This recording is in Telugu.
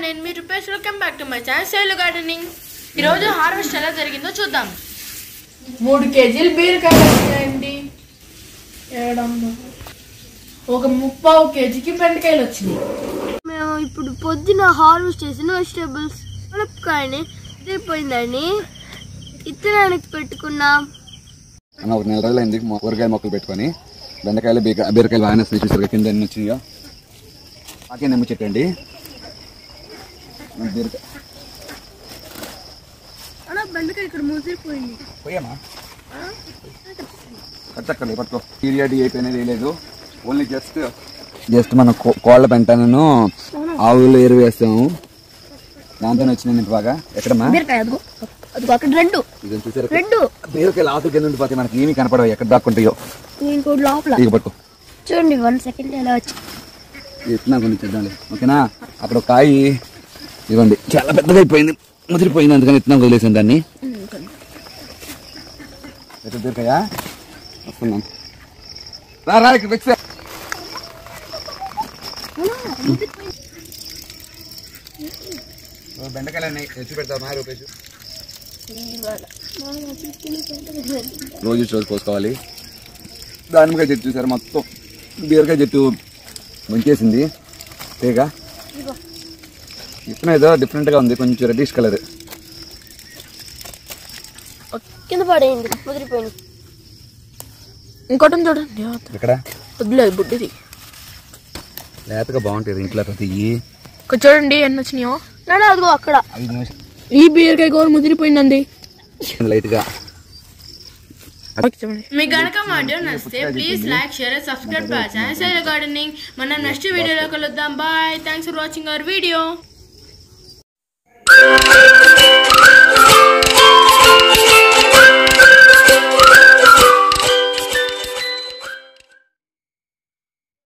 నేను మీ Rupesh. Welcome back to my channel Shailu gardening. ఈరోజు హార్వెస్ట్ ఎలా జరిగిందో చూద్దాం. 3 కేజీలు బీరకాయలు వచ్చినాయండి. ఒక 30 కేజీకి బెండకాయలు వచ్చినాయి. మేము ఇప్పుడు పొద్దున హార్వెస్ట్ చేసిన వెజిటేబుల్స్ మిరపకాయని అయిపోయిందని ఇత్తనానికి పెట్టుకున్నాం. ఒక 4 రోజులైంది కూరగాయల మొక్కలు పెట్టుకొని. బెండకాయలు బీరకాయలు బాగానే వస్తున్నాయి. చూసారు కింద ఎన్ని వచ్చినాయో. ఆకే నిమ్మ చెట్టు అండి. బెండకాయ ఇక్కడ ముసిరిపోయింది. పోయామా కట్టక్కర్లేదు పట్టుకో. పీరియడ్ అయిపోయినది వేయలేదు. ఓన్లీ జస్ట్ మన కోళ్ళ పెంటను ఆవులు ఎరువు వేస్తాము. దాంతో వచ్చింది బాగా. ఎక్కడమ్మా రెండు బీరకాయలు ఆకులు కింద ఉండిపోతాయి. మనకి ఏమీ కనపడవు ఎక్కడ దాక్కుంటాయో. లోపల పట్టుకో చూడండి. 1 సెకండ్ ఎలా వచ్చి ఎత్తున్నా కొన్ని చూద్దాం. ఓకేనా. అక్కడ ఒక కాయ ఇవ్వండి చాలా పెద్దగా అయిపోయింది, ముదిరిపోయింది. అందుకని ఎత్తున్నా వదిలేసాను దాన్ని. ఎక్కడ బీరకాయ వస్తున్నాను. రా ఇక్కడ ఫిక్స్. బెండకాయలు తెచ్చి పెడతావు మా రూపేష్. రోజు కోసుకోవాలి. దానిమ్మకాయ చెట్టు చూసారు మొత్తం బీరకాయ చెట్టు ముంచేసింది. తీగ ఇతను ఏదో డిఫరెంట్గా ఉంది, కొంచెం రెడ్డిష్ కలర్. కింద పడేయండి, ముదిరిపోయింది. ఇంకోటి చూడండి. ఇక్కడ వద్దులేదు బుడ్డిది లేతగా బాగుంటుంది ఇంట్లో ప్రతి. చూడండి ఎన్ని వచ్చినాయో. అదిగో అక్కడ 5 నిమిషాలు ఈ బీరకాయ కూర ముదిరిపోయిందండి లైట్ గా. మీకు కనుక మా వీడియో నచ్చితే please like, share, subscribe to our channel Shailu gardening. మనం నెక్స్ట్ వీడియోలో కలుద్దాం. Bye. Thanks for watching our video.